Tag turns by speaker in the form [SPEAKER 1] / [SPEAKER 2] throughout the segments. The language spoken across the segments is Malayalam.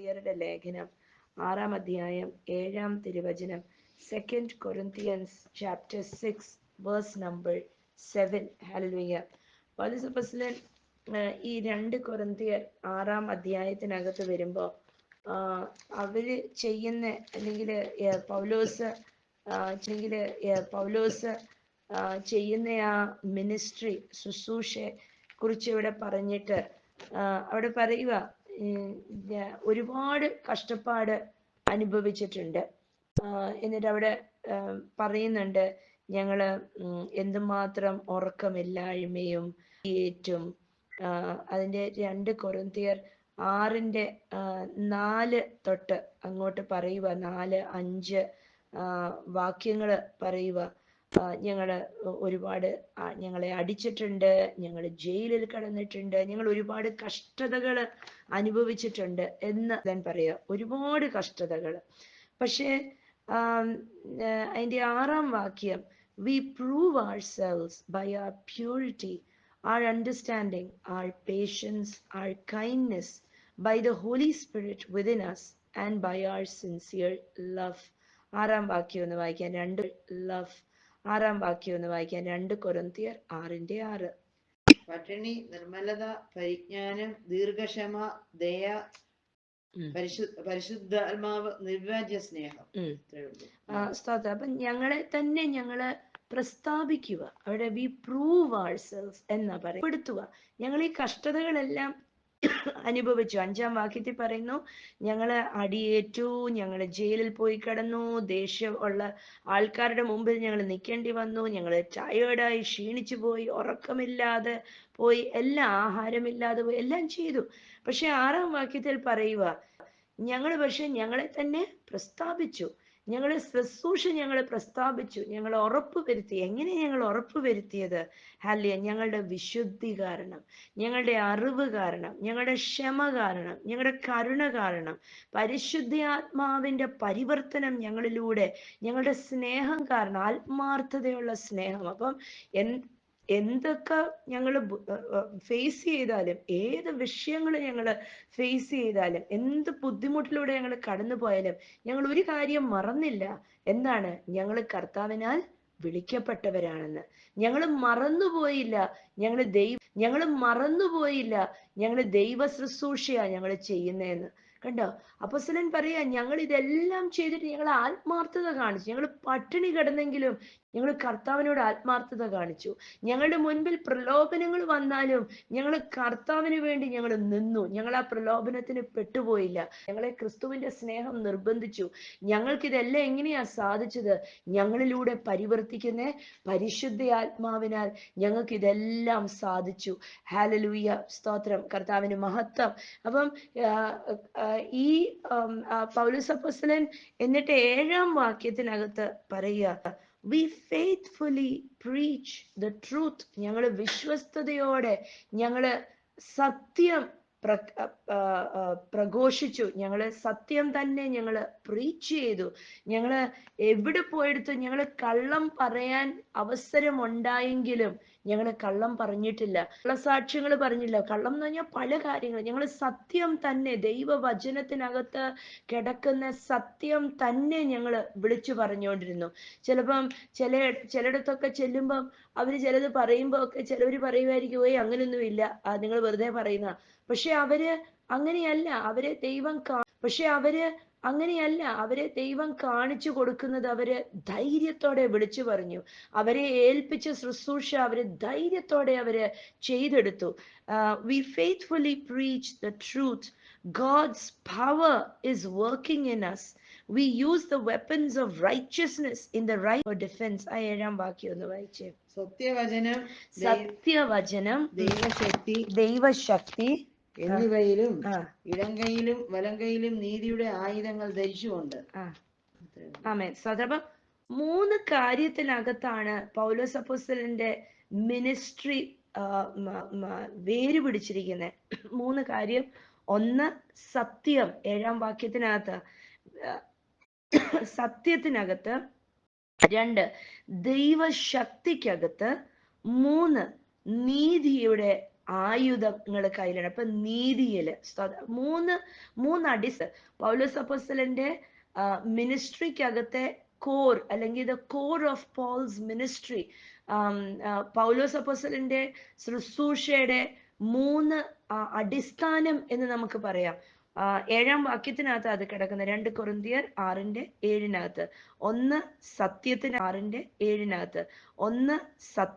[SPEAKER 1] കൊരിന്ത്യരുടെ ലേഖനം 6-ാം അധ്യായം 7-ാം തിരുവചനം. 2 Corinthians chapter 6 verse number 7. Hallelujah. പൗലോസ് അപ്പോസ്തലൻ ഈ 2 കൊരിന്ത്യർ 6-ാം അധ്യായത്തിനകത്ത് വരുമ്പോ അവര് ചെയ്യുന്ന അല്ലെങ്കിൽ പൗലോസ് ചെയ്യുന്ന ആ മിനിസ്ട്രി ശുശ്രൂഷയെ കുറിച്ച് ഇവിടെ പറഞ്ഞിട്ട് അവിടെ പറയുക, ഒരുപാട് കഷ്ടപ്പാട് അനുഭവിച്ചിട്ടുണ്ട്. എന്നിട്ട് അവിടെ പറയുന്നുണ്ട്, ഞങ്ങള് എന്തുമാത്രം ഉറക്കമില്ലായ്മയും ഏറ്റും. അതിന്റെ 2 കൊരിന്ത്യർ 6:4 തൊട്ട് അങ്ങോട്ട് പറയുക, 4-5 വാക്യങ്ങള് പറയുക. ഞങ്ങളെ അടിച്ചിട്ടുണ്ട്, ഞങ്ങൾ ജയിലിൽ കിടന്നിട്ടുണ്ട്, ഞങ്ങൾ ഒരുപാട് കഷ്ടതകൾ അനുഭവിച്ചിട്ടുണ്ട് എന്ന് ഞാൻ പറയാ. ഒരുപാട് കഷ്ടതകൾ. പക്ഷേ അതിന്റെ 6-ാം വാക്യം, we prove ourselves by our purity, our understanding, our patience, our kindness, by the Holy Spirit within us, and by our sincere love. 6-ാം വാക്യം ഒന്ന് വായിക്കാൻ. 6-ാം വാക്യം ഒന്ന് വായിക്കാൻ. 2 കൊരിന്ത്യർ 6:6.
[SPEAKER 2] പട്ടിണി, നിർമ്മലത, പരിജ്ഞാനം, ദീർഘക്ഷമ, ദയ, പരിശുദ്ധാത്മാവ്, നിർവ്യാജ സ്നേഹം.
[SPEAKER 1] സ്തോത്രം. അപ്പൊ ഞങ്ങളെ തന്നെ ഞങ്ങള് പ്രസ്താവിക്കുക. അവിടെ വി പ്രൂവ് ourselves എന്നാ പറയപ്പെടുത്തുക. ഞങ്ങൾ ഈ കഷ്ടതകളെല്ലാം അനുഭവിച്ചു. 5-ാം വാക്യത്തിൽ പറയുന്നു, ഞങ്ങള് അടിയേറ്റു, ഞങ്ങള് ജയിലിൽ പോയി കിടന്നു, ദേഷ്യം ഉള്ള ആൾക്കാരുടെ മുമ്പിൽ ഞങ്ങൾ നിൽക്കേണ്ടി വന്നു, ഞങ്ങള് ടയേർഡായി, ക്ഷീണിച്ചു പോയി, ഉറക്കമില്ലാതെ പോയി, എല്ലാം ആഹാരമില്ലാതെ പോയി, എല്ലാം ചെയ്തു. പക്ഷെ 6-ാം വാക്യത്തിൽ പറയുക, പക്ഷെ ഞങ്ങളെ തന്നെ പ്രസ്താവിച്ചു, ഞങ്ങളെ ശുശ്രൂഷ ഞങ്ങളെ പ്രസ്താവിച്ചു, ഞങ്ങൾ ഉറപ്പ് വരുത്തി. എങ്ങനെ ഞങ്ങൾ ഉറപ്പ് വരുത്തിയത്? ഹല്ലേലൂയ. ഞങ്ങളുടെ വിശുദ്ധി കാരണം, ഞങ്ങളുടെ അറിവ് കാരണം, ഞങ്ങളുടെ ക്ഷമ കാരണം, ഞങ്ങളുടെ കരുണ കാരണം, പരിശുദ്ധാത്മാവിന്റെ പരിവർത്തനം ഞങ്ങളിലൂടെ, ഞങ്ങളുടെ സ്നേഹം കാരണം, ആത്മാർത്ഥതയുള്ള സ്നേഹം. അപ്പം എന്തൊക്കെ ഞങ്ങൾ ഫേസ് ചെയ്താലും, ഏത് വിഷയങ്ങൾ ഞങ്ങൾ ഫേസ് ചെയ്താലും, എന്ത് ബുദ്ധിമുട്ടിലൂടെ ഞങ്ങൾ കടന്നു പോയാലും, ഞങ്ങൾ ഒരു കാര്യം മറന്നില്ല. എന്താണ്? ഞങ്ങൾ കർത്താവിനാൽ വിളിക്കപ്പെട്ടവരാണെന്ന്. ഞങ്ങൾ മറന്നുപോയില്ല. ഞങ്ങൾ ദൈവ ശുശ്രൂഷയാ ഞങ്ങൾ ചെയ്യുന്നതെന്ന്. കണ്ടോ? അപ്പോസ്തലൻ പറയാ, ഞങ്ങൾ ഇതെല്ലാം ചെയ്തിട്ട് ഞങ്ങൾ ആത്മാർത്ഥത കാണിച്ചു. ഞങ്ങൾ പട്ടിണി കിടന്നെങ്കിലും ഞങ്ങൾ കർത്താവിനോട് ആത്മാർത്ഥത കാണിച്ചു. ഞങ്ങളുടെ മുൻപിൽ പ്രലോഭനങ്ങൾ വന്നാലും ഞങ്ങൾ കർത്താവിന് വേണ്ടി ഞങ്ങൾ നിന്നു. ഞങ്ങൾ ആ പ്രലോഭനത്തിന് പെട്ടുപോയില്ല. ഞങ്ങളെ ക്രിസ്തുവിന്റെ സ്നേഹം നിർബന്ധിച്ചു. ഞങ്ങൾക്കിതെല്ലാം എങ്ങനെയാ സാധിച്ചത്? ഞങ്ങളിലൂടെ പരിവർത്തിക്കുന്ന പരിശുദ്ധ ആത്മാവിനാൽ ഞങ്ങൾക്ക് ഇതെല്ലാം സാധിച്ചു. ഹല്ലേലൂയ. സ്തോത്രം. കർത്താവിന് മഹത്വം. അപ്പം ഈ പൗലോസ് അപ്പോസ്തലൻ എന്നിട്ട് 7-ാം വാക്യത്തിനകത്ത് പറയുക, we faithfully preach the truth. ഞങ്ങള് വിശ്വസ്തയോടെ ഞങ്ങള് സത്യം പ്രഘോഷിച്ചു. ഞങ്ങള് സത്യം തന്നെ ഞങ്ങള് പ്രീച്ച് ചെയ്തു. ഞങ്ങള് എവിടെ പോയെടുത്തു ഞങ്ങള് കള്ളം പറയാൻ അവസരം ഉണ്ടായെങ്കിലും ഞങ്ങള് കള്ളം പറഞ്ഞിട്ടില്ല, കള്ളസാക്ഷ്യങ്ങൾ പറഞ്ഞില്ല. കള്ളം എന്ന് പറഞ്ഞാൽ പല കാര്യങ്ങൾ. ഞങ്ങൾ സത്യം തന്നെ, ദൈവവചനത്തിനകത്ത് കിടക്കുന്ന സത്യം തന്നെ ഞങ്ങൾ വിളിച്ചു പറഞ്ഞുകൊണ്ടിരുന്നു. ചിലപ്പം ചിലയിടത്തൊക്കെ ചെല്ലുമ്പം അവര് ചിലത് പറയുമ്പോ ഒക്കെ ചിലവര് പറയുമായിരിക്കും, ഓയ് അങ്ങനെയൊന്നും ഇല്ല, നിങ്ങൾ വെറുതെ പറയുന്ന. പക്ഷെ അവര് അങ്ങനെയല്ല. അവരെ ദൈവം കാണിച്ചു കൊടുക്കുന്നത് അവര് ധൈര്യത്തോടെ വിളിച്ചു പറഞ്ഞു. അവരെ ഏൽപ്പിച്ച ശുശ്രൂഷ അവര് ധൈര്യത്തോടെ അവര് ചെയ്തെടുത്തു. We faithfully preach the truth. God's power is working in us. We use the weapons of righteousness in the right for defense. ആ 7-ാം വാക്യം ഒന്ന് വായിച്ചേ. സത്യവചനം, ദൈവശക്തി
[SPEAKER 2] എന്നിവയിലും ഇടങ്കയിലും വലങ്കയിലും നീതിയുടെ ആയുധങ്ങൾ ധരിച്ചുകൊണ്ട്.
[SPEAKER 1] ആമേൻ. സ്വതപ്പം 3 കാര്യത്തിനകത്താണ് പൗലോസ് അപ്പോസ്തലന്റെ മിനിസ്ട്രി വേര് പിടിച്ചിരിക്കുന്നത്. 3 കാര്യം. 1, സത്യം. 7-ാം വാക്യത്തിനകത്ത് സത്യത്തിനകത്ത്. 2, ദൈവശക്തിക്കകത്ത്. 3, നീതിയുടെ ആയുധങ്ങൾ കയ്യിലാണ്. അപ്പൊ നീതിയില് മൂന്ന് പൗലോസ് അപ്പോസ്തലന്റെ മിനിസ്ട്രിക്കകത്തെ കോർ, അല്ലെങ്കിൽ the core of Paul's ministry, Paulose അപ്പോസ്തലന്റെ ശുശ്രൂഷയുടെ മൂന്ന് അടിസ്ഥാനം എന്ന് നമുക്ക് പറയാം. 7-ാം വാക്യത്തിനകത്ത് അത് കിടക്കുന്നത്. 2 കൊരിന്ത്യർ 6:7 ഒന്ന്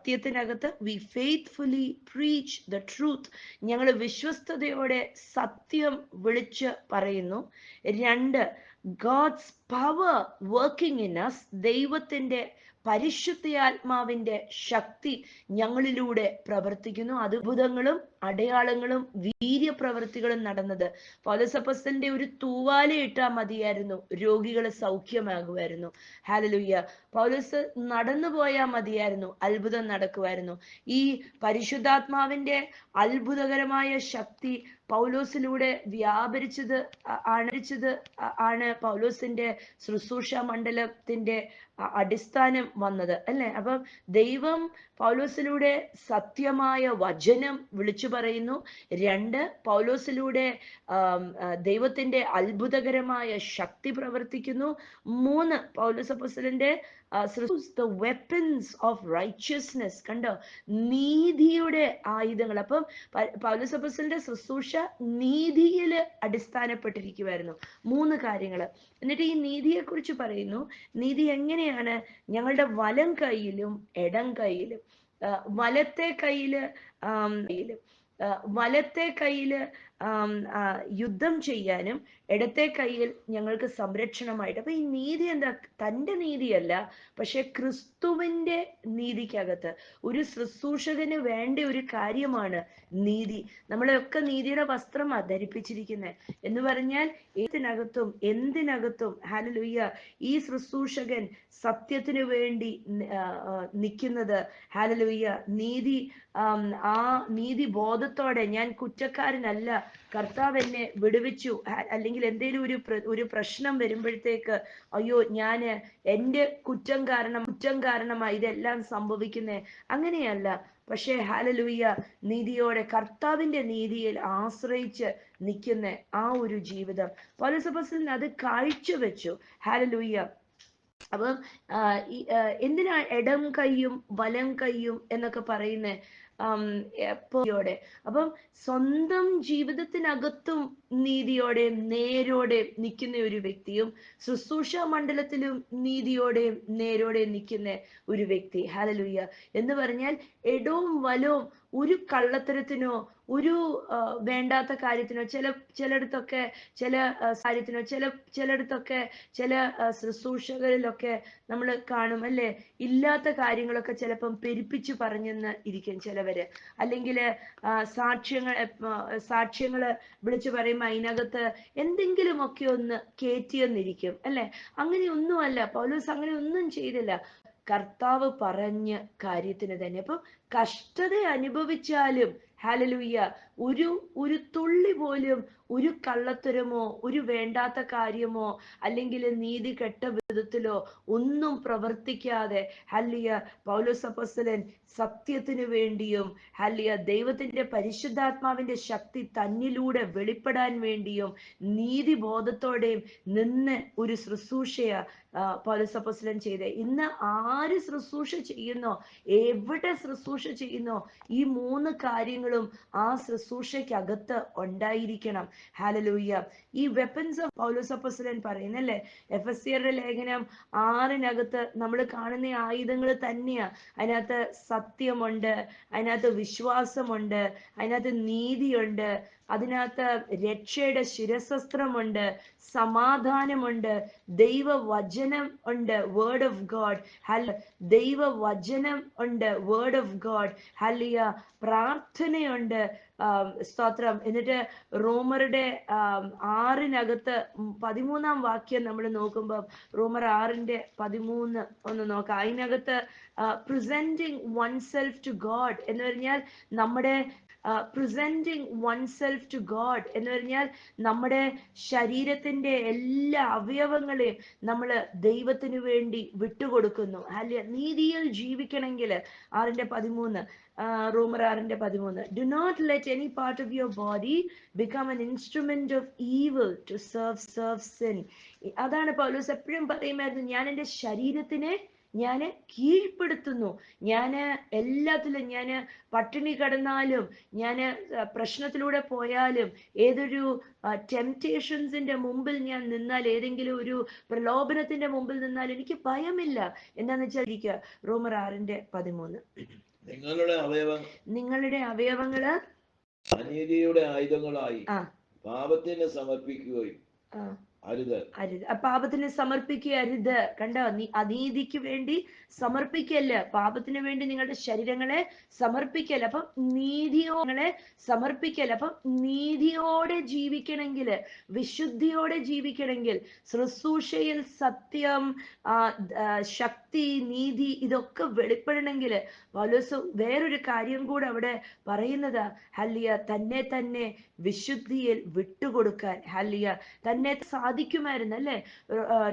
[SPEAKER 1] സത്യത്തിനകത്ത് we faithfully preach the truth, ഞങ്ങൾ വിശ്വസ്തയോടെ സത്യം വിളിച്ച് പറയുന്നു. 2, God's power working in us, ദൈവത്തിന്റെ പരിശുദ്ധാത്മാവിന്റെ ശക്തി ഞങ്ങളിലൂടെ പ്രവർത്തിക്കുന്നു. അത്ഭുതങ്ങളും അടയാളങ്ങളും വീര്യപ്രവൃത്തികളും നടന്നത്. പൗലോസ് അപ്പോസ്തലന്റെ ഒരു തൂവാല ഇട്ടാൽ മതിയായിരുന്നു, രോഗികൾ സൗഖ്യമാകുമായിരുന്നു. ഹല്ലേലൂയ. പൗലോസ് നടന്നു പോയാൽ മതിയായിരുന്നു, അത്ഭുതം നടക്കുമായിരുന്നു. ഈ പരിശുദ്ധാത്മാവിന്റെ അത്ഭുതകരമായ ശക്തി പൗലോസിലൂടെ വ്യാപരിച്ചത് ആണ് പൗലോസിന്റെ ശുശ്രൂഷ മണ്ഡലത്തിന്റെ അടിസ്ഥാനം വന്നത്, അല്ലെ? അപ്പം ദൈവം പൗലോസിലൂടെ സത്യമായ വചനം വിളിച്ചു പറയുന്നു. 2, പൗലോസിലൂടെ ദൈവത്തിന്റെ അത്ഭുതകരമായ ശക്തി പ്രവർത്തിക്കുന്നു. 3, പൗലോസ് അപ്പോസ്തലന്റെ the weapons of righteousness, കണ്ടോ? നീതിയുടെ ആയുധങ്ങൾ. അപ്പം പൗലോസ് അപ്പോസ്തലന്റെ ശുശ്രൂഷ നീതിയിൽ അടിസ്ഥാനപ്പെട്ടിരിക്കുമായിരുന്നു. 3 കാര്യങ്ങൾ. എന്നിട്ട് ഈ നീതിയെ കുറിച്ച് പറയുന്നു. നീതി എങ്ങനെയാണ്? ഞങ്ങളുടെ വലം കൈയിലും ഇടം കൈയിലും, വലത്തെ കൈയില് യുദ്ധം ചെയ്യാനും ഇടത്തെ കൈയിൽ ഞങ്ങൾക്ക് സംരക്ഷണമായിട്ട്. അപ്പൊ ഈ നീതി എന്താ? തൻ്റെ നീതിയല്ല, പക്ഷെ ക്രിസ്തുവിന്റെ നീതിക്കകത്ത് ഒരു ശുശ്രൂഷകന് വേണ്ട ഒരു കാര്യമാണ് നീതി. നമ്മളെയൊക്കെ നീതിയുടെ വസ്ത്രം ധരിപ്പിച്ചിരിക്കുന്നത് എന്ന് പറഞ്ഞാൽ എന്തിനകത്തും ഹല്ലേലൂയ, ഈ ശുശ്രൂഷകൻ സത്യത്തിനു വേണ്ടി നിൽക്കുന്നത്. ഹല്ലേലൂയ. ആ നീതി ബോധത്തോടെ, ഞാൻ കുറ്റക്കാരനല്ല, കർത്താവ് എന്നെ വിടുവിച്ചു, അല്ലെങ്കിൽ എന്തെങ്കിലും ഒരു പ്രശ്നം വരുമ്പോഴത്തേക്ക് അയ്യോ എൻ്റെ കുറ്റം കാരണമായി ഇതെല്ലാം സംഭവിക്കുന്നേ, അങ്ങനെയല്ല. പക്ഷേ ഹല്ലേലൂയ, നീതിയോടെ കർത്താവിന്റെ നീതിയിൽ ആശ്രയിച്ച് നിൽക്കുന്ന ആ ഒരു ജീവിതം പൗലോസ് അപ്പോസ്തലൻ അത് കാഴ്ചവെച്ചു. ഹല്ലേലൂയ. അപ്പം എന്തിനാ ഇടം കൈയും വലം കൈയും എന്നൊക്കെ പറയുന്നേ? അപ്പം സ്വന്തം ജീവിതത്തിനകത്തും നീതിയോടെ നേരോടെ നിൽക്കുന്ന ഒരു വ്യക്തിയും ശുശ്രൂഷ മണ്ഡലത്തിലും നീതിയോടെ നേരോടെ നിൽക്കുന്ന ഒരു വ്യക്തി. ഹല്ലേലൂയ. എന്ന് പറഞ്ഞാൽ ഇടവും വലവും ഒരു കള്ളത്തരത്തിനോ ഒരു വേണ്ടാത്ത കാര്യത്തിനോ, ചിലയിടത്തൊക്കെ ചില കാര്യത്തിനോ, ചിലയിടത്തൊക്കെ ചില ശുശ്രൂഷകളിലൊക്കെ നമ്മൾ കാണും, അല്ലെ? ഇല്ലാത്ത കാര്യങ്ങളൊക്കെ ചിലപ്പം പെരുപ്പിച്ചു പറഞ്ഞെന്ന് ഇരിക്കും ചിലവര്. അല്ലെങ്കിൽ സാക്ഷ്യങ്ങള് വിളിച്ചു പറയുമ്പോൾ അതിനകത്ത് എന്തെങ്കിലുമൊക്കെ ഒന്ന് കയറ്റിയെന്നിരിക്കും, അല്ലെ? അങ്ങനെയൊന്നുമല്ല. പൗലോസ് അങ്ങനെ ഒന്നും ചെയ്തില്ല. കർത്താവ് പറഞ്ഞ കാര്യത്തിന് തന്നെ. അപ്പൊ കഷ്ടത അനുഭവിച്ചാലും ഹല്ലേലൂയ, ഒരു തുള്ളി പോലും ഒരു കള്ളത്തരമോ ഒരു വേണ്ടാത്ത കാര്യമോ അല്ലെങ്കിൽ നീതി കെട്ട വിധത്തിലോ ഒന്നും പ്രവർത്തിക്കാതെ ഹല്ലേലൂയ, പൗലോസ് അപ്പോസ്തലൻ സത്യത്തിനു വേണ്ടിയും ഹല്ലേലൂയ, ദൈവത്തിന്റെ പരിശുദ്ധാത്മാവിന്റെ ശക്തി തന്നിലൂടെ വെളിപ്പെടാൻ വേണ്ടിയും നീതിബോധത്തോടെയും നിന്ന് ഒരു ശുശ്രൂഷയാ പൗലോസ് അപ്പോസ്തലൻ ചെയ്തേ. ഇന്ന് ആര് ശുശ്രൂഷ ചെയ്യുന്നോ, എവിടെ ശുശ്രൂഷ ചെയ്യുന്നോ, ഈ 3 കാര്യങ്ങളും ആ ശുശ്രൂഷയ്ക്കകത്ത് ഉണ്ടായിരിക്കണം. ഹല്ലേലൂയ. ഈ വെപ്പൻസ് ഓഫ് പൗലോസ് അപ്പോസ്തലൻ പറയുന്നല്ലേ, എഫെസ്യരുടെ ലേഖനം 6 നമ്മൾ കാണുന്ന ആയുധങ്ങൾ തന്നെയാ. അതിനകത്ത് സത്യമുണ്ട്, അതിനകത്ത് വിശ്വാസമുണ്ട്, അതിനകത്ത് നീതിയുണ്ട്, അതിനകത്ത് രക്ഷയുടെ ശിരസ്ത്രമുണ്ട്, സമാധാനമുണ്ട്, ദൈവവചനം ഉണ്ട്, വേർഡ് ഓഫ് ഗോഡ്. ദൈവവചനം ഉണ്ട്, വേർഡ് ഓഫ് ഗോഡ്. ഹല്ലേലൂയ. പ്രാർത്ഥനയുണ്ട്, സ്തോത്രം. എന്നിട്ട് റോമരുടെ 6 13-ാം വാക്യം നമ്മൾ നോക്കുമ്പോൾ, റോമർ 6:13 ഒന്ന് നോക്കാം. അതിനകത്ത് presenting oneself to God എന്ന് പറഞ്ഞാൽ നമ്മുടെ presenting oneself to God എന്ന് പറഞ്ഞാൽ നമ്മുടെ ശരീരത്തിന്റെ എല്ലാ അവയവങ്ങളെയും നമ്മൾ ദൈവത്തിന് വേണ്ടി വിട്ടുകൊടുക്കുന്നു. അല്ലെ, നീതിയിൽ ജീവിക്കണമെങ്കിൽ 6:13, റോമർ 6:13, do not let any part of your body become an instrument of evil to serve sin. അതാണ് പൗലോസ് എപ്പോഴും പറയുമായിരുന്നു, ഞാൻ എൻ്റെ ശരീരത്തിനെ ഞാൻ കീഴ്പ്പെടുത്തുന്നു. ഞാൻ എല്ലാത്തിലും, ഞാൻ പട്ടിണി കിടന്നാലും, ഞാൻ പ്രശ്നത്തിലൂടെ പോയാലും, ഏതൊരു ടെംപ്റ്റേഷൻസിന്റെ മുമ്പിൽ ഞാൻ നിന്നാൽ, ഏതെങ്കിലും ഒരു പ്രലോഭനത്തിന്റെ മുമ്പിൽ നിന്നാൽ എനിക്ക് ഭയമില്ല. എന്താന്ന് വെച്ചാൽ ഇരിക്കുക, റോമർ 6:13, നിങ്ങളുടെ അവയവങ്ങള്
[SPEAKER 3] അനീതിയുടെ ആയുധങ്ങളായി പാപത്തിന് സമർപ്പിക്കുകയും അരുത്.
[SPEAKER 1] പാപത്തിന് സമർപ്പിക്കരുത്. കണ്ടോ, നീ അനീതിക്ക് വേണ്ടി സമർപ്പിക്കല്ല, പാപത്തിന് വേണ്ടി നിങ്ങളുടെ ശരീരങ്ങളെ സമർപ്പിക്കല്ല. അപ്പം നീതിയോടെ സമർപ്പിക്കല്ല. അപ്പം നീതിയോടെ ജീവിക്കണമെങ്കിൽ, വിശുദ്ധിയോടെ ജീവിക്കണമെങ്കിൽ, ശുശ്രൂഷയിൽ സത്യം, ശക്തി, നീതി ഇതൊക്കെ വെളിപ്പെടണമെങ്കിൽ പൗലോസ് വേറൊരു കാര്യം കൂടെ അവിടെ പറയുന്നത്, ഹല്ലിയ, തന്നെ വിശുദ്ധിയിൽ വിട്ടുകൊടുക്കാൻ. ഹല്ലിയ, തന്നെ സാധിക്കുമായിരുന്നു അല്ലെ.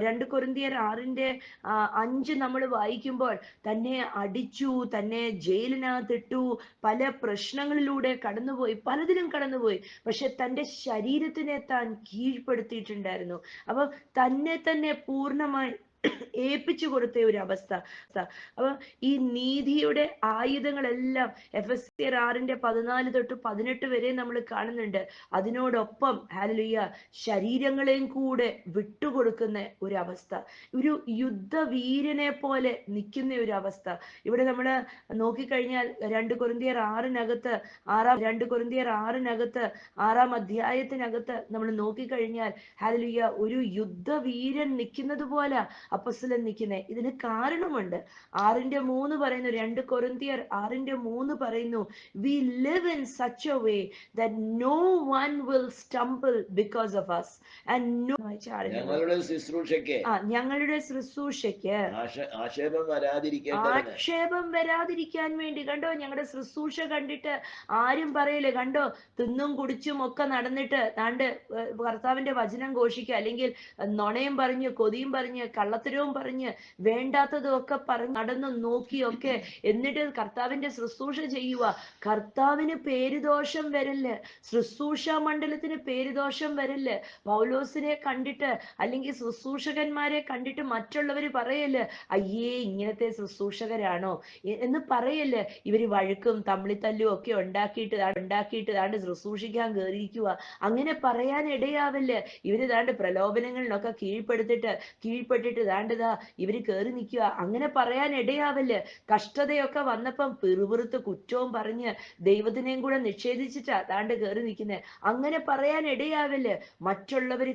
[SPEAKER 1] 2 കൊരിന്ത്യർ 6:5 നമ്മൾ വായിക്കുമ്പോൾ, തന്നെ അടിച്ചു, തന്നെ ജയിലിനകത്തിട്ടു, പല പ്രശ്നങ്ങളിലൂടെ കടന്നുപോയി, പലതിലും കടന്നുപോയി, പക്ഷെ തൻ്റെ ശരീരത്തിനെ താൻ കീഴ്പ്പെടുത്തിയിട്ടുണ്ടായിരുന്നു. അപ്പൊ തന്നെ പൂർണ്ണമായി ഏൽപ്പിച്ചു കൊടുത്ത ഒരു അവസ്ഥ. അപ്പൊ ഈ നീതിയുടെ ആയുധങ്ങളെല്ലാം എഫെസ്യർ 6:14-18 വരെ നമ്മൾ കാണുന്നുണ്ട്. അതിനോടൊപ്പം ഹല്ലേലൂയ ശരീരങ്ങളെയും കൂടെ വിട്ടുകൊടുക്കുന്ന ഒരു അവസ്ഥ, ഒരു യുദ്ധവീരനെ പോലെ നിൽക്കുന്ന ഒരു അവസ്ഥ. ഇവിടെ നമ്മൾ നോക്കിക്കഴിഞ്ഞാൽ 2 കൊരിന്ത്യർ 6-നകത്ത് 6-ാം അധ്യായത്തിനകത്ത് നമ്മൾ നോക്കിക്കഴിഞ്ഞാൽ ഹല്ലേലൂയ ഒരു യുദ്ധവീരൻ നിൽക്കുന്നത് പോലെ അപ്പോസ്തലൻ നിൽക്കുന്നത്. ഇതിന് കാരണമുണ്ട്. 6:3 പറയുന്നു, 2 കൊരിന്ത്യർ 6:3 പറയുന്നു, we live in such a way that no one will stumble because of us and
[SPEAKER 3] ഞങ്ങളുടെ
[SPEAKER 1] ശുശ്രൂഷയ്ക്ക് ആക്ഷേപം വരാതിരിക്കാൻ വേണ്ടി. കണ്ടോ, ഞങ്ങളുടെ ശുശ്രൂഷ കണ്ടിട്ട് ആരും പറയില്ലേ, കണ്ടോ തിന്നും കുടിച്ചും ഒക്കെ നടന്നിട്ട് താണ്ട് കർത്താവിന്റെ വചനം ഘോഷിക്കുക, അല്ലെങ്കിൽ നുണയും പറഞ്ഞ്, കൊതിയും പറഞ്ഞ്, കള്ളത്തരവും പറഞ്ഞ്, വേണ്ടാത്തതും ഒക്കെ പറഞ്ഞ് നടന്നു നോക്കിയൊക്കെ എന്നിട്ട് കർത്താവിന്റെ ശുശ്രൂഷ ചെയ്യുക. കർത്താവിന് പേരുദോഷം വരില്ല, ശുശ്രൂഷ മണ്ഡലത്തിന് പേരുദോഷം വരില്ല. പൗലോസിനെ കണ്ടിട്ട് അല്ലെങ്കിൽ ശുശ്രൂഷകന്മാരെ കണ്ടിട്ട് മറ്റുള്ളവർ പറയല്ലേ, അയ്യേ ഇങ്ങനത്തെ ശുശ്രൂഷകരാണോ എന്ന് പറയല്ലേ. ഇവര് വഴക്കും തമ്മിത്തല്ലും ഒക്കെ ഉണ്ടാക്കിയിട്ട് താണ്ട് ശുശ്രൂഷിക്കാൻ കയറിയിരിക്കുക, അങ്ങനെ പറയാൻ ഇടയാവില്ല. ഇവര് താണ്ട് പ്രലോഭനങ്ങളിലൊക്കെ കീഴ്പ്പെട്ടിട്ട് താണ്ടതാ ഇവര് കയറി നിൽക്കുക, അങ്ങനെ പറയാൻ ഇടയാവില്ല. കഷ്ടതയൊക്കെ വന്നപ്പം പിറുപിറുത്ത് കുറ്റവും പറഞ്ഞ് ദൈവത്തിനെയും കൂടെ നിഷേധിച്ചിട്ടാ താണ്ട് കയറി നിൽക്കുന്നത്, അങ്ങനെ പറയാൻ ഇടയാവില്ല. മറ്റുള്ളവർ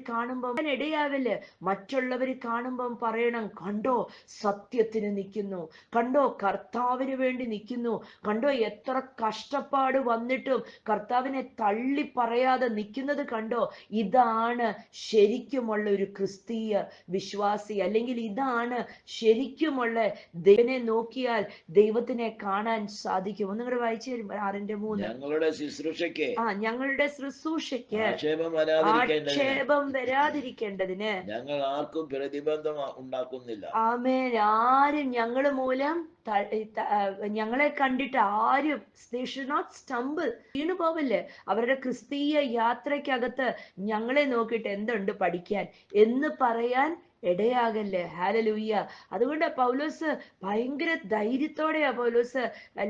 [SPEAKER 1] കാണുമ്പം പറയണം, കണ്ടോ സത്യത്തിന് നിൽക്കുന്നു, കണ്ടോ കർത്താവിന് വേണ്ടി നിൽക്കുന്നു, കണ്ടോ എത്ര കഷ്ടപ്പാട് വന്നിട്ടും കർത്താവിനെ തള്ളി പറയാതെ നിൽക്കുന്നത് കണ്ടോ, ഇതാണ് ശരിക്കുമുള്ള ഒരു ക്രിസ്തീയ വിശ്വാസി, അല്ലെങ്കിൽ ഇതാണ് ശരിക്കുമുള്ള ദൈവനെ നോക്കിയാൽ ദൈവത്തിനെ കാണാൻ സാധിക്കും. ഒന്നുകൂടെ വായിച്ചു തരും 6:3. ഞങ്ങളുടെ ശുശ്രൂഷയ്ക്ക് ആക്ഷേപം വരാതിരിക്കേണ്ടതിന്
[SPEAKER 3] ഞങ്ങൾ ആർക്കും പ്രതിബന്ധം ഉണ്ടാക്കുന്നില്ല.
[SPEAKER 1] ആമേൻ. ആരും ഞങ്ങൾ മൂലം ഞങ്ങളെ കണ്ടിട്ട് ആരും they should not stumble, വീണു പോവല്ലേ. അവരുടെ ക്രിസ്തീയ യാത്രയ്ക്കകത്ത് ഞങ്ങളെ നോക്കിയിട്ട് എന്തുണ്ട് പഠിക്കാൻ എന്ന് പറയാൻ ഇടയാകല്ലേ. ഹല്ലേലൂയ. അതുകൊണ്ട് പൗലോസ് ഭയങ്കര ധൈര്യത്തോടെയാ പൗലോസ്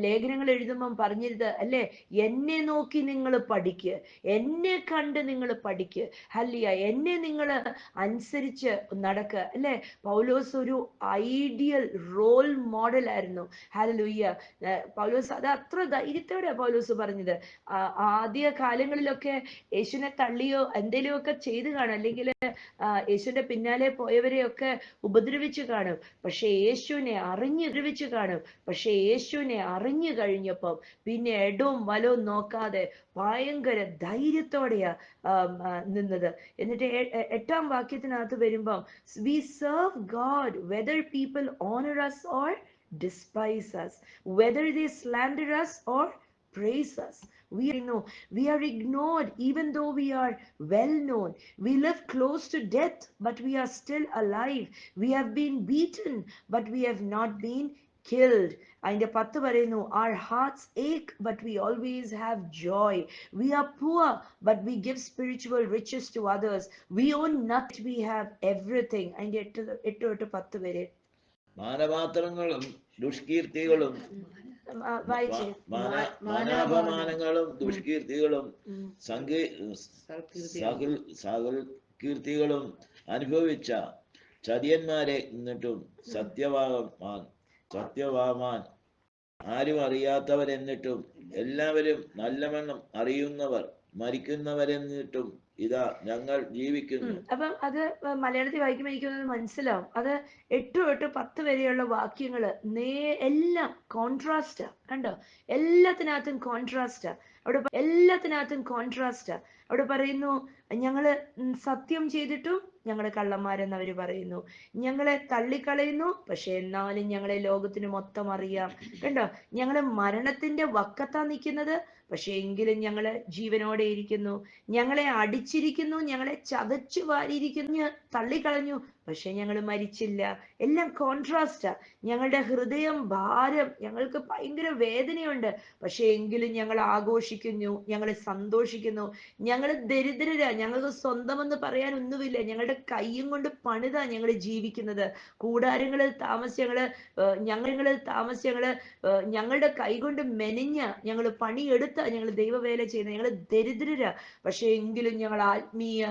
[SPEAKER 1] ലേഖനങ്ങൾ എഴുതുമ്പം പറഞ്ഞിരുന്നത് അല്ലേ, എന്നെ നോക്കി നിങ്ങൾ പഠിക്ക്, എന്നെ കണ്ട് നിങ്ങൾ പഠിക്ക്, ഹല്ലേലൂയ, എന്നെ നിങ്ങൾ അനുസരിച്ച് നടക്കുക അല്ലേ. പൗലോസ് ഒരു ഐഡിയൽ റോൾ മോഡൽ ആയിരുന്നു. ഹല്ലേലൂയ. പൗലോസ് അത് അത്ര ധൈര്യത്തോടെയാ പൗലോസ് പറഞ്ഞത്. ആദ്യ കാലങ്ങളിലൊക്കെ യേശുവിനെ തള്ളിയോ എന്തെങ്കിലും ഒക്കെ ചെയ്തു കാണും, അല്ലെങ്കിൽ യേശുവിന്റെ പിന്നാലെ പോയവരെയൊക്കെ ഉപദ്രവിച്ചു കാണും, പക്ഷെ യേശുവിനെ അറിഞ്ഞു കഴിഞ്ഞപ്പം പിന്നെ ഇടവും വലവും നോക്കാതെ ഭയങ്കര ധൈര്യത്തോടെയാ നിന്നത്. എന്നിട്ട് 8-ാം വാക്യത്തിനകത്ത് വരുമ്പം, we serve God whether people honor us or despise us, whether they slander us or praise us. We know we are ignored even though we are well known. We live close to death, but we are still alive. We have been beaten, but we have not been killed. അതിന്റെ 10 പറയുന്നു, our hearts ache but we always have joy. We are poor but we give spiritual riches to others. We own nothing, we have everything. അതിന്റെ 8 തൊട്ട് 10 വരെ.
[SPEAKER 3] മാനപാത്രങ്ങളും ദുഷ്കീർത്തികളും
[SPEAKER 1] വായിച്ചേ.
[SPEAKER 3] മാനാപമാനങ്ങളും ദുഷ്കീർത്തികളും കീർത്തികളും അനുഭവിച്ച ചതിയന്മാരെ എന്നിട്ടും സത്യവാമാൻ ആരും അറിയാത്തവരെന്നിട്ടും എല്ലാവരും നല്ലവണ്ണം അറിയുന്നവർ മരിക്കുന്നവരെന്നിട്ടും ഇതാ ഞങ്ങൾ ജീവിക്കുന്നു.
[SPEAKER 1] അപ്പം അത് മലയാളത്തിൽ വായിക്കുമ്പോൾ എനിക്കൊന്നത് മനസ്സിലാവും. അത് 8 തൊട്ട് 10 വരെയുള്ള വാക്യങ്ങള് എല്ലാം കോൺട്രാസ്റ്റാ. കണ്ടോ, എല്ലാത്തിനകത്തും കോൺട്രാസ്റ്റാ. എല്ലാത്തിനകത്തും കോൺട്രാസ്റ്റാ. അവിടെ പറയുന്നു, ഞങ്ങള് സത്യം ചെയ്തിട്ടും ഞങ്ങള് കള്ളന്മാരെന്ന് അവര് പറയുന്നു. ഞങ്ങളെ തള്ളിക്കളയുന്നു, പക്ഷെ എന്നാലും ഞങ്ങളെ ലോകത്തിന് മൊത്തം അറിയാം. കണ്ടോ, ഞങ്ങള് മരണത്തിന്റെ വക്കത്താ നിൽക്കുന്നത്, പക്ഷെ എങ്കിലും ഞങ്ങള് ജീവനോടെ ഇരിക്കുന്നു. ഞങ്ങളെ അടിച്ചിരിക്കുന്നു, ഞങ്ങളെ ചതച്ചു വാരിയിരിക്കുന്നു, തള്ളിക്കളഞ്ഞു, പക്ഷെ ഞങ്ങൾ മരിച്ചില്ല. എല്ലാം കോൺട്രാസ്റ്റാ. ഞങ്ങളുടെ ഹൃദയം ഭാരം, ഞങ്ങൾക്ക് ഭയങ്കര വേദനയുണ്ട്, പക്ഷെ എങ്കിലും ഞങ്ങൾ ആഘോഷിക്കുന്നു, ഞങ്ങൾ സന്തോഷിക്കുന്നു. ഞങ്ങൾ ദരിദ്രരാ, ഞങ്ങൾക്ക് സ്വന്തമെന്ന് പറയാൻ ഒന്നുമില്ല. ഞങ്ങളുടെ കയ്യും കൊണ്ട് പണിതാ ഞങ്ങൾ ജീവിക്കുന്നത്. കൂടാരങ്ങളിൽ താമസിച്ച് ഞങ്ങളുടെ കൈകൊണ്ട് മെനഞ്ഞ ഞങ്ങൾ പണിയെടുത്ത ഞങ്ങൾ ദൈവവേല ചെയ്യുന്ന ഞങ്ങൾ ദരിദ്രരാ, പക്ഷെ എങ്കിലും ഞങ്ങൾ ആത്മീയ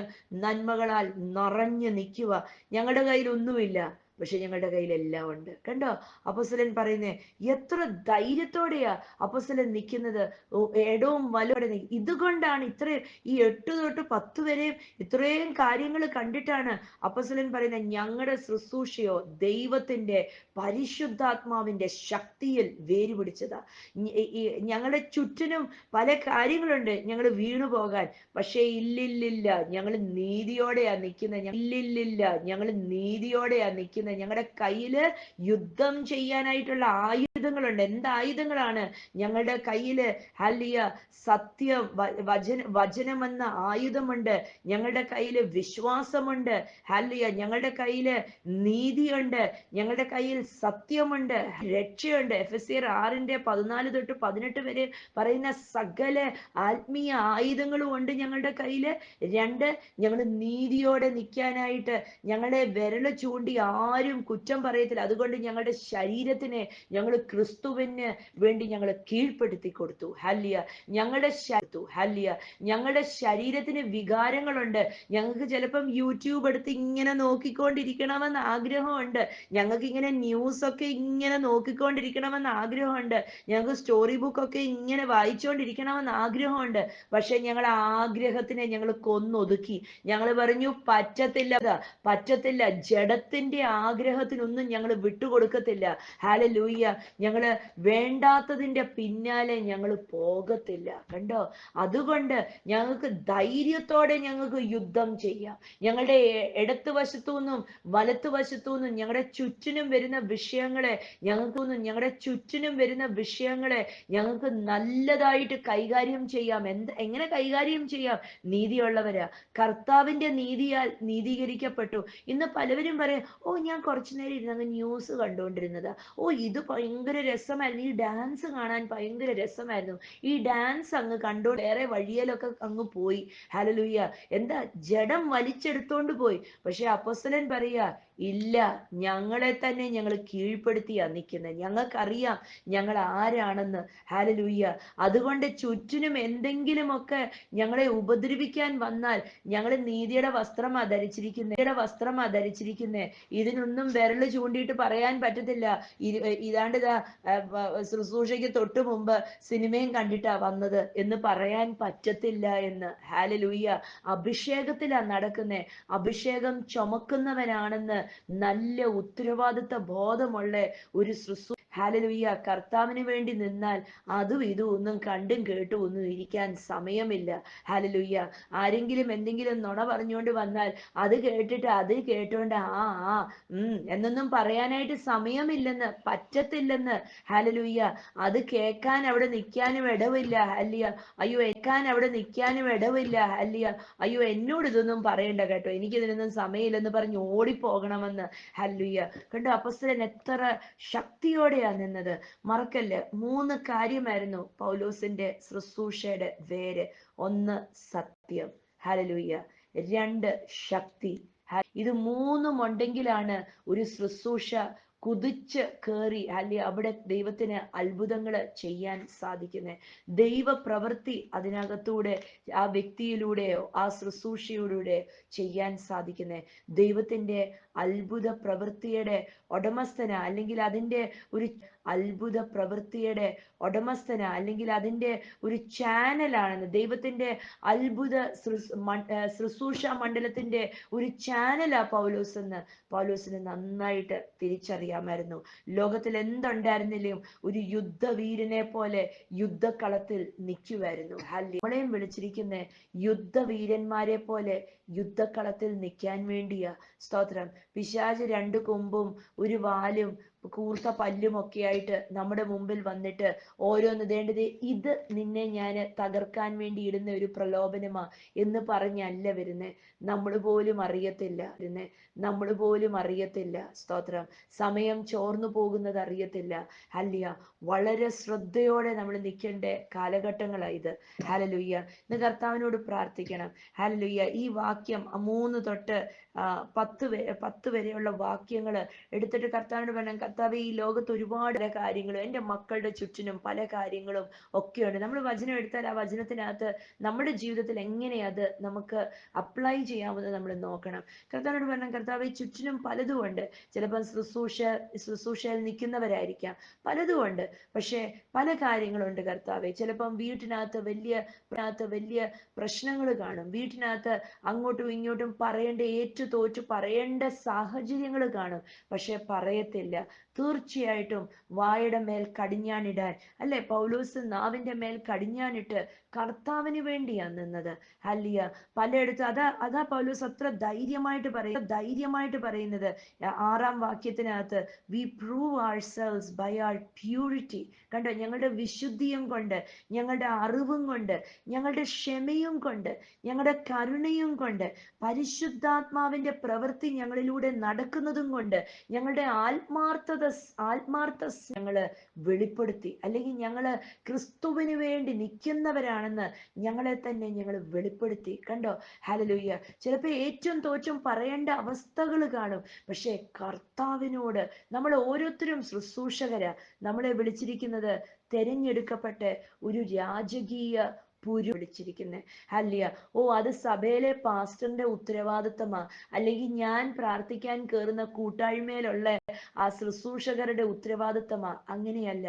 [SPEAKER 1] നന്മകളാൽ നിറഞ്ഞു നിൽക്കുക. ഞങ്ങളുടെ കയ്യിൽ ഒന്നുമില്ല, പക്ഷെ ഞങ്ങളുടെ കയ്യിൽ എല്ലാം ഉണ്ട്. കണ്ടോ, അപ്പോസ്തലൻ പറയുന്നേ, എത്ര ധൈര്യത്തോടെയാ അപ്പോസ്തലൻ നിൽക്കുന്നത്. ഇടവും വലോടെ ഇതുകൊണ്ടാണ് ഈ 8 തൊട്ട് 10 വരെയും ഇത്രയും കാര്യങ്ങൾ കണ്ടിട്ടാണ് അപ്പോസ്തലൻ പറയുന്നത്, ഞങ്ങളുടെ ശുശ്രൂഷയോ ദൈവത്തിന്റെ പരിശുദ്ധാത്മാവിന്റെ ശക്തിയിൽ വേരുപിടിച്ചതാ. ഞങ്ങളുടെ ചുറ്റിനും പല കാര്യങ്ങളുണ്ട് ഞങ്ങൾ വീണു പോകാൻ, പക്ഷെ ഇല്ലില്ലില്ല, ഞങ്ങൾ നീതിയോടെയാ നിൽക്കുന്നത്. ഞങ്ങൾ നീതിയോടെയാ നിൽക്കുന്നത്. ഞങ്ങളുടെ കയ്യില് യുദ്ധം ചെയ്യാനായിട്ടുള്ള ആയുധങ്ങളുണ്ട്. എന്ത് ആയുധങ്ങളാണ് ഞങ്ങളുടെ കയ്യില്? ഹല്ലേലൂയ, സത്യം, വചനമെന്ന ആയുധമുണ്ട്. ഞങ്ങളുടെ കയ്യില് വിശ്വാസമുണ്ട്. ഹല്ലേലൂയ, ഞങ്ങളുടെ കയ്യില് നീതിയുണ്ട്. ഞങ്ങളുടെ കയ്യിൽ സത്യമുണ്ട്, രക്ഷയുണ്ട്. എഫെസ്യർ 6:14 തൊട്ട് 18 വരെ പറയുന്ന സകല ആത്മീയ ആയുധങ്ങളും ഉണ്ട് ഞങ്ങളുടെ കയ്യില്. 2, ഞങ്ങൾ നീതിയോടെ നിൽക്കാനായിട്ട് ഞങ്ങളെ വിരല് ചൂണ്ടി ആരും കുറ്റം പറയത്തില്ല. അതുകൊണ്ട് ഞങ്ങളുടെ ശരീരത്തിനെ ഞങ്ങൾ ക്രിസ്തുവിന് വേണ്ടി ഞങ്ങൾ കീഴ്പ്പെടുത്തി കൊടുത്തു. ഹല്ലേലൂയ, ഞങ്ങളുടെ ശരീരത്തിന് വികാരങ്ങളുണ്ട്. ഞങ്ങൾക്ക് ചിലപ്പം യൂട്യൂബ് എടുത്ത് ഇങ്ങനെ നോക്കിക്കൊണ്ടിരിക്കണമെന്ന് ആഗ്രഹമുണ്ട്. ഞങ്ങൾക്ക് ഇങ്ങനെ ന്യൂസ് ഒക്കെ ഇങ്ങനെ നോക്കിക്കൊണ്ടിരിക്കണമെന്ന് ആഗ്രഹമുണ്ട്. ഞങ്ങൾക്ക് സ്റ്റോറി ബുക്കൊക്കെ ഇങ്ങനെ വായിച്ചുകൊണ്ടിരിക്കണമെന്ന് ആഗ്രഹമുണ്ട്. പക്ഷെ ഞങ്ങൾ ആഗ്രഹത്തിനെ ഞങ്ങൾ കൊന്നൊതുക്കി. ഞങ്ങൾ പറഞ്ഞു, പറ്റത്തില്ല, ജഡത്തിന്റെ ആഗ്രഹത്തിനൊന്നും ഞങ്ങൾ വിട്ടുകൊടുക്കത്തില്ല. ഹല്ലേലൂയ, ഞങ്ങള് വേണ്ടാത്തതിന്റെ പിന്നാലെ ഞങ്ങൾ പോകത്തില്ല. കണ്ടോ, അതുകൊണ്ട് ഞങ്ങൾക്ക് ധൈര്യത്തോടെ ഞങ്ങൾക്ക് യുദ്ധം ചെയ്യാം. ഞങ്ങളുടെ ഇടത്ത് വശത്തുനിന്നും വലത്ത് വശത്തുനിന്നും ഞങ്ങളുടെ ചുറ്റിനും വരുന്ന വിഷയങ്ങളെ ഞങ്ങൾക്ക് നല്ലതായിട്ട് കൈകാര്യം ചെയ്യാം. എങ്ങനെ കൈകാര്യം ചെയ്യാം? നീതിയുള്ളവരാ. കർത്താവിന്റെ നീതിയാൽ നീതീകരിക്കപ്പെട്ടു. ഇന്ന് പലവരും പറയും, ഞാൻ കുറച്ചു നേരം ഇരുന്ന് ന്യൂസ് കണ്ടുകൊണ്ടിരുന്നതാ, ഇത് ഭയങ്കര രസമായിരുന്നു, ഈ ഡാൻസ് കാണാൻ ഭയങ്കര രസമായിരുന്നു, ഈ ഡാൻസ് അങ്ങ് കണ്ടോ വേറെ വഴിയിലൊക്കെ അങ്ങ് പോയി. ഹല്ലേലൂയ, എന്താ? ജഡം വലിച്ചെടുത്തോണ്ട് പോയി. പക്ഷെ അപ്പോസ്തലൻ പറയാ, ഇല്ല, ഞങ്ങളെ തന്നെ ഞങ്ങൾ കീഴ്പ്പെടുത്തിയാ നിൽക്കുന്നത്. ഞങ്ങൾക്കറിയാം ഞങ്ങൾ ആരാണെന്ന്. ഹല്ലേലൂയ, അതുകൊണ്ട് ചുറ്റിനും എന്തെങ്കിലുമൊക്കെ ഞങ്ങളെ ഉപദ്രവിക്കാൻ വന്നാൽ ഞങ്ങൾ നീതിയുടെ വസ്ത്രമാ ധരിച്ചിരിക്കുന്നേ. ഇതിനൊന്നും വിരല് ചൂണ്ടിയിട്ട് പറയാൻ പറ്റത്തില്ല, ഇതാണ്ട് ശുശ്രൂഷയ്ക്ക് തൊട്ടു മുമ്പ് സിനിമയും കണ്ടിട്ടാ വന്നത് എന്ന് പറയാൻ പറ്റത്തില്ല എന്ന്. ഹല്ലേലൂയ, അഭിഷേകത്തിലാ നടക്കുന്നേ. അഭിഷേകം ചുമക്കുന്നവനാണെന്ന് നല്ല ഉത്തരവാദിത്ത ബോധമുള്ള ഒരു ഹല്ലേലൂയ. കർത്താവിന് വേണ്ടി നിന്നാൽ അതും ഇതും ഒന്നും കണ്ടും കേട്ടും ഒന്നും ഇരിക്കാൻ സമയമില്ല. ഹല്ലേലൂയ. ആരെങ്കിലും എന്തെങ്കിലും നുണ പറഞ്ഞുകൊണ്ട് വന്നാൽ അത് കേട്ടിട്ട് അത് കേട്ടോണ്ട് ആ എന്നൊന്നും പറയാനായിട്ട് സമയമില്ലെന്ന്, പറ്റത്തില്ലെന്ന്. ഹല്ലേലൂയ. അത് കേൾക്കാൻ അവിടെ നിൽക്കാനും ഇടവില്ല. ഹല്ലേലൂയ. അയ്യോ, കേൾക്കാൻ അവിടെ നിൽക്കാനും ഇടവില്ല. ഹല്ലേലൂയ. അയ്യോ, എന്നോട് ഇതൊന്നും പറയണ്ട കേട്ടോ, എനിക്കിതിനൊന്നും സമയമില്ലെന്ന് പറഞ്ഞ് ഓടിപ്പോകണമെന്ന്. ഹല്ലേലൂയ. കണ്ടോ, അപ്പോസ്തലൻ എത്ര ശക്തിയോടെയാ നിന്നത്. മറക്കല്ല്, 3 കാര്യമായിരുന്നു പൗലോസിന്റെ ശുശ്രൂഷയുടെ വേര്. 1 സത്യം, ഹല്ലേലൂയ. 2 ശക്തി. ഇത് 3ഉം ഉണ്ടെങ്കിലാണ് ഒരു ശുശ്രൂഷ കുതിച്ച് കയറി അല്ലെ അവിടെ ദൈവത്തിന് അത്ഭുതങ്ങൾ ചെയ്യാൻ സാധിക്കുന്നത്. ദൈവ പ്രവൃത്തി അതിനകത്തൂടെ ആ വ്യക്തിയിലൂടെയോ ആ ശുശ്രൂഷയിലൂടെ ചെയ്യാൻ സാധിക്കുന്നത്. ദൈവത്തിന്റെ അത്ഭുത പ്രവൃത്തിയുടെ ഉടമസ്ഥന, അല്ലെങ്കിൽ അതിൻ്റെ ഒരു അത്ഭുത പ്രവൃത്തിയുടെ ഉടമസ്ഥന, അല്ലെങ്കിൽ അതിൻ്റെ ഒരു ചാനലാണെന്ന്. ദൈവത്തിന്റെ അത്ഭുത ശുശ്രൂഷ മണ്ഡലത്തിന്റെ ഒരു ചാനലാ പൗലോസ് എന്ന് പൗലോസിന് നന്നായിട്ട് തിരിച്ചറിയാമായിരുന്നു. ലോകത്തിൽ എന്തുണ്ടായിരുന്നില്ലേയും ഒരു യുദ്ധവീരനെ പോലെ യുദ്ധക്കളത്തിൽ നിൽക്കുമായിരുന്നു. നമ്മളെയും വിളിച്ചിരിക്കുന്ന യുദ്ധവീരന്മാരെ പോലെ യുദ്ധക്കളത്തിൽ നിൽക്കാൻ വേണ്ടിയാ. സ്തോത്രം. പിശാച് 2 കൊമ്പും ഒരു വാലും കൂർത്ത പല്ലും ഒക്കെ ആയിട്ട് നമ്മുടെ മുമ്പിൽ വന്നിട്ട് ഓരോന്ന് വേണ്ടത് ഇത് നിന്നെ ഞാൻ തകർക്കാൻ വേണ്ടി ഇടുന്ന ഒരു പ്രലോഭനമാ എന്ന് പറഞ്ഞല്ല വരുന്നേ. നമ്മൾ പോലും അറിയത്തില്ല. സ്തോത്രം. സമയം ചോർന്നു പോകുന്നത് അറിയത്തില്ല. ഹല്ലേലൂയ. വളരെ ശ്രദ്ധയോടെ നമ്മൾ നിൽക്കേണ്ട കാലഘട്ടങ്ങളാണ് ഇത്. ഹല്ലേലൂയ. ഇന്ന് കർത്താവിനോട് പ്രാർത്ഥിക്കണം. ഹല്ലേലൂയ. ഈ വാക്യം 3 തൊട്ട് 10 വരെയുള്ള വാക്യങ്ങൾ എടുത്തിട്ട് കർത്താവിനോട് പറയാം, കർത്താവ്, ഈ ലോകത്ത് ഒരുപാട് കാര്യങ്ങളും എൻ്റെ മക്കളുടെ ചുറ്റിനും പല കാര്യങ്ങളും ഒക്കെയുണ്ട്. നമ്മൾ വചനം എടുത്താൽ ആ വചനത്തിനകത്ത് നമ്മുടെ ജീവിതത്തിൽ എങ്ങനെ അത് നമുക്ക് അപ്ലൈ ചെയ്യാമെന്ന് നമ്മൾ നോക്കണം. കർത്താവിനോട് പറഞ്ഞാൽ, കർത്താവ്, ചുറ്റിനും പലതും ഉണ്ട്. ചിലപ്പം ശുശ്രൂഷയിൽ നിൽക്കുന്നവരായിരിക്കാം, പലതും ഉണ്ട്. പക്ഷേ പല കാര്യങ്ങളുണ്ട് കർത്താവെ. ചിലപ്പം വീട്ടിനകത്ത് വലിയ പ്രശ്നങ്ങൾ കാണും. വീട്ടിനകത്ത് അങ്ങോട്ടും ഇങ്ങോട്ടും തോറ്റു പറയേണ്ട സാഹചര്യങ്ങൾ കാണും. പക്ഷെ പറയത്തില്ല. തീർച്ചയായിട്ടും വായുടെ മേൽ കടിഞ്ഞാണിടാൻ, അല്ലെ, പൗലോസ് നാവിന്റെ മേൽ കടിഞ്ഞാണിട്ട് കർത്താവിന് വേണ്ടിയാ നിന്നത്. ഹല്ലേലൂയ. പലയിടത്തും അതാ പൗലോസ് അത്ര ധൈര്യമായിട്ട് പറയുന്നത് 6-ാം വാക്യത്തിനകത്ത്, we prove ourselves by our purity. കണ്ടോ, ഞങ്ങളുടെ വിശുദ്ധിയും കൊണ്ട്, ഞങ്ങളുടെ അറിവും കൊണ്ട്, ഞങ്ങളുടെ ക്ഷമയും കൊണ്ട്, ഞങ്ങളുടെ കരുണയും കൊണ്ട്, പരിശുദ്ധാത്മാവിന്റെ പ്രവൃത്തി ഞങ്ങളിലൂടെ നടക്കുന്നതും കൊണ്ട്, ഞങ്ങളുടെ ആത്മാർത്ഥത ഞങ്ങള് വെളിപ്പെടുത്തി, അല്ലെങ്കിൽ ഞങ്ങള് ക്രിസ്തുവിന് വേണ്ടി നിൽക്കുന്നവരാണെന്ന് ഞങ്ങളെ തന്നെ ഞങ്ങൾ വെളിപ്പെടുത്തി. കണ്ടോ, ഹല്ലേലൂയ. ചിലപ്പോൾ ഏറ്റവും തോറ്റും പറയേണ്ട അവസ്ഥകൾ കാണും. പക്ഷെ കർത്താവിനോട് നമ്മൾ ഓരോരുത്തരും ശുശ്രൂഷകരാ. നമ്മളെ വിളിച്ചിരിക്കുന്നത് തെരഞ്ഞെടുക്കപ്പെട്ട് ഒരു രാജകീയ വിളിച്ചിരിക്കുന്നത്. ഹല്ലേലൂയ. അത് സഭയിലെ പാസ്റ്ററിന്റെ ഉത്തരവാദിത്തമാ, അല്ലെങ്കിൽ ഞാൻ പ്രാർത്ഥിക്കാൻ കയറുന്ന കൂട്ടായ്മയിലുള്ള ആ ശുശ്രൂഷകരുടെ ഉത്തരവാദിത്തമാ. അങ്ങനെയല്ല.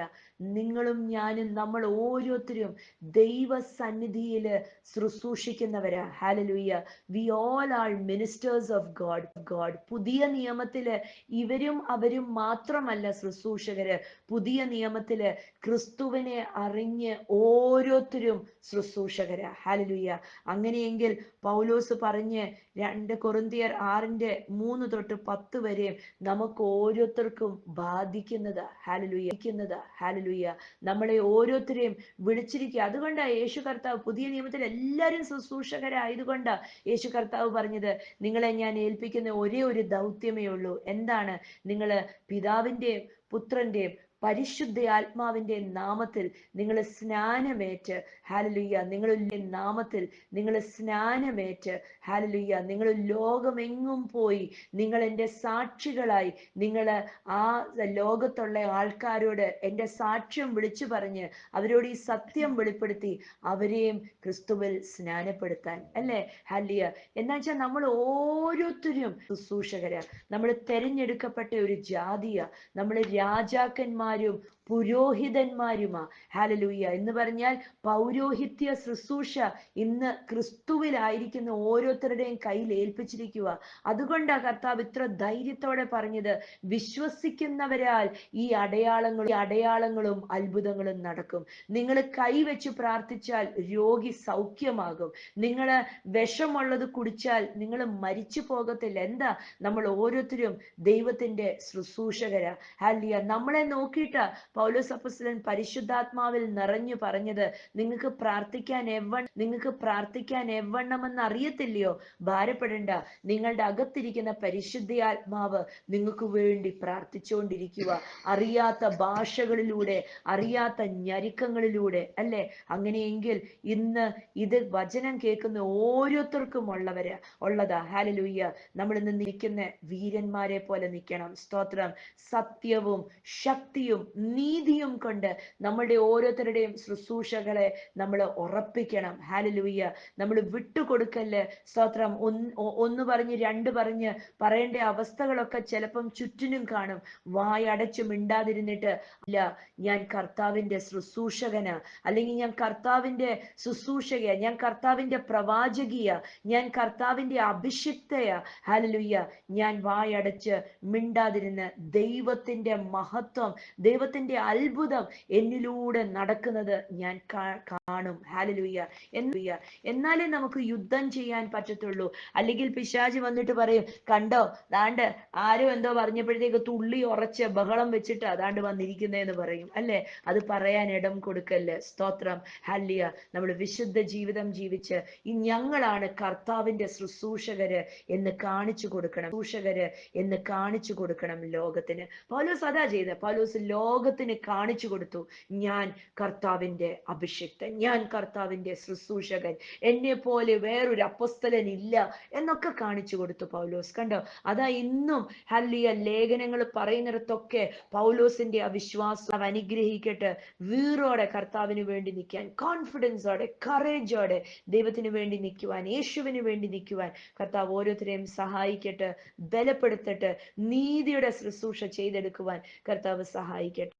[SPEAKER 1] നിങ്ങളും ഞാനും നമ്മൾ ഓരോരുത്തരും ദൈവസന്നിധിയില് ശുശ്രൂഷിക്കുന്നവരാ. ഹല്ലേലൂയ. We all are ministers of God. പുതിയ നിയമത്തില് ഇവരും അവരും മാത്രമല്ല ശുശ്രൂഷകര്. പുതിയ നിയമത്തില് ക്രിസ്തുവിനെ അറിഞ്ഞ് ഓരോരുത്തരും ശുശ്രൂഷകരാ. ഹല്ലേലൂയ. അങ്ങനെയെങ്കിൽ പൗലോസ് പറഞ്ഞ് 2 കൊരിന്ത്യർ 6:3 തൊട്ട് 10 വരെ നമുക്ക് ഓരോരുത്തർക്കും ബാധിക്കുന്നതാ. ഹല്ലേലൂയ. നമ്മളെ ഓരോരുത്തരെയും വിളിച്ചിരിക്കുക. അതുകൊണ്ടാ യേശു കർത്താവ് പുതിയ നിയമത്തിൽ എല്ലാവരും ശുശ്രൂഷകരായതുകൊണ്ടാ യേശു കർത്താവ് പറഞ്ഞത്, നിങ്ങളെ ഞാൻ ഏൽപ്പിക്കുന്ന ഒരേ ഒരു ദൗത്യമേ ഉള്ളൂ. എന്താണ്? നിങ്ങള് പിതാവിന്റെയും പുത്രന്റെയും പരിശുദ്ധ ആത്മാവിന്റെ നാമത്തിൽ നിങ്ങൾ സ്നാനമേറ്റ്, ഹല്ലേലൂയ, നിങ്ങളുടെ നാമത്തിൽ നിങ്ങൾ സ്നാനമേറ്റ്, ഹല്ലേലൂയ, നിങ്ങൾ ലോകമെങ്ങും പോയി നിങ്ങൾ എൻ്റെ സാക്ഷികളായി, നിങ്ങൾ ആ ലോകത്തുള്ള ആൾക്കാരോട് എൻ്റെ സാക്ഷ്യം വിളിച്ചു പറഞ്ഞ് അവരോട് ഈ സത്യം വെളിപ്പെടുത്തി അവരെയും ക്രിസ്തുവിൽ സ്നാനപ്പെടുത്താൻ, അല്ലേ? ഹല്ലേലൂയ. എന്താ വെച്ചാൽ നമ്മൾ ഓരോരുത്തരും ശുശ്രൂഷകരാ. നമ്മൾ തെരഞ്ഞെടുക്കപ്പെട്ട ഒരു ജാതിയാ. നമ്മൾ രാജാക്കന്മാരും പുരോഹിതന്മാരുമാ. ഹല്ലേലൂയ. എന്ന് പറഞ്ഞാൽ പൗരോഹിത്യ ശുശ്രൂഷ ഇന്ന് ക്രിസ്തുവിലായിരിക്കുന്ന ഓരോരുത്തരുടെയും കയ്യിൽ ഏൽപ്പിച്ചിരിക്കുക. അതുകൊണ്ടാ കർത്താവ് ഇത്ര ധൈര്യത്തോടെ പറഞ്ഞത്, വിശ്വസിക്കുന്നവരാൽ ഈ അടയാളങ്ങളും അത്ഭുതങ്ങളും നടക്കും. നിങ്ങൾ കൈവച്ച് പ്രാർത്ഥിച്ചാൽ രോഗി സൗഖ്യമാകും. നിങ്ങൾ വിഷമുള്ളത് കുടിച്ചാൽ നിങ്ങൾ മരിച്ചു പോകത്തില്ല. എന്താ? നമ്മൾ ഓരോരുത്തരും ദൈവത്തിന്റെ ശുശ്രൂഷകരാ. ഹല്ലേലൂയ. നമ്മളെ നോക്കിയിട്ട് പൗലോസ് അപ്പോസ്തലൻ പരിശുദ്ധാത്മാവിൽ നിറഞ്ഞു പറഞ്ഞത്, നിങ്ങൾക്ക് പ്രാർത്ഥിക്കാൻ എവണ്ണമെന്ന് അറിയത്തില്ലയോ? ഭാരപ്പെടേണ്ട, നിങ്ങളുടെ അകത്തിരിക്കുന്ന പരിശുദ്ധാത്മാവ് നിങ്ങൾക്ക് വേണ്ടി പ്രാർത്ഥിച്ചുകൊണ്ടിരിക്കുക. അറിയാത്ത ഭാഷകളിലൂടെ, അറിയാത്ത ഞരുക്കങ്ങളിലൂടെ, അല്ലെ? അങ്ങനെയെങ്കിൽ ഇന്ന് ഇത് വചനം കേൾക്കുന്ന ഓരോരുത്തർക്കും ഉള്ളതാ. ഹല്ലേലൂയ. നമ്മൾ ഇന്ന് നിൽക്കുന്ന വീരന്മാരെ പോലെ നിൽക്കണം. സ്തോത്രം. സത്യവും ശക്തിയും നീതിയും കൊണ്ട് നമ്മളുടെ ഓരോരുത്തരുടെയും ശുശ്രൂഷകളെ നമ്മൾ ഉറപ്പിക്കണം. ഹല്ലേലൂയ. നമ്മൾ വിട്ടുകൊടുക്കല്ലേ. സ്തോത്രം. ഒന്ന് പറഞ്ഞ് രണ്ട് പറഞ്ഞ് പറയേണ്ട അവസ്ഥകളൊക്കെ ചിലപ്പം ചുറ്റിനും കാണും. വായടച്ചു മിണ്ടാതിരുന്നിട്ട്, ഇല്ല, ഞാൻ കർത്താവിന്റെ ശുശ്രൂഷകനാ, അല്ലെങ്കിൽ ഞാൻ കർത്താവിന്റെ ശുശ്രൂഷകയാ, ഞാൻ കർത്താവിന്റെ പ്രവാചകിയാ, ഞാൻ കർത്താവിന്റെ അഭിഷിക്തയാ. ഹല്ലേലൂയ. ഞാൻ വായടച്ച് മിണ്ടാതിരുന്ന് ദൈവത്തിന്റെ മഹത്വം, ദൈവത്തിന്റെ അത്ഭുതം എന്നിലൂടെ നടക്കുന്നത് ഞാൻ കാണും. ഹല്ലേലൂയ. എന്നാലേ നമുക്ക് യുദ്ധം ചെയ്യാൻ പറ്റത്തുള്ളൂ. അല്ലെങ്കിൽ പിശാച് വന്നിട്ട് പറയും, കണ്ടോ, ദാണ്ട് ആരും എന്തോ പറഞ്ഞപ്പോഴത്തേക്ക് തുള്ളി ഉറച്ച് ബഹളം വെച്ചിട്ട് അതാണ്ട് വന്നിരിക്കുന്നതെന്ന് പറയും, അല്ലെ? അത് പറയാൻ ഇടം കൊടുക്കല്ലേ. സ്തോത്രം. ഹല്ലേലൂയ. നമ്മൾ വിശുദ്ധ ജീവിതം ജീവിച്ച് ഞങ്ങളാണ് കർത്താവിന്റെ ശുശ്രൂഷകര് എന്ന് കാണിച്ചു കൊടുക്കണം ലോകത്തിന്. പൗലോസ് അതാ ചെയ്തത്. പൗലോസ് ലോകത്തിന് കാണിച്ചു കൊടുത്തു, ഞാൻ കർത്താവിന്റെ അഭിഷിക്തൻ, ഞാൻ കർത്താവിന്റെ ശുശ്രൂഷകൻ, എന്നെ പോലെ വേറൊരു അപ്പോസ്തലൻ ഇല്ല എന്നൊക്കെ കാണിച്ചു കൊടുത്തു പൗലോസ്. കണ്ടോ? അതാ ഇന്നും ഹല്ലേലൂയ ലേഖനങ്ങൾ പറയുന്നിടത്തൊക്കെ പൗലോസിന്റെ അവിശ്വാസം അനുഗ്രഹിക്കട്ടെ. വീറോടെ കർത്താവിന് വേണ്ടി നിൽക്കാൻ, കോൺഫിഡൻസോടെ, കറേജോടെ ദൈവത്തിന് വേണ്ടി നിൽക്കുവാൻ, യേശുവിന് വേണ്ടി നിൽക്കുവാൻ കർത്താവ് ഓരോരുത്തരെയും സഹായിക്കട്ടെ, ബലപ്പെടുത്തട്ടെ. നീതിയുടെ ശുശ്രൂഷ ചെയ്തെടുക്കുവാൻ കർത്താവ് സഹായിക്കട്ടെ.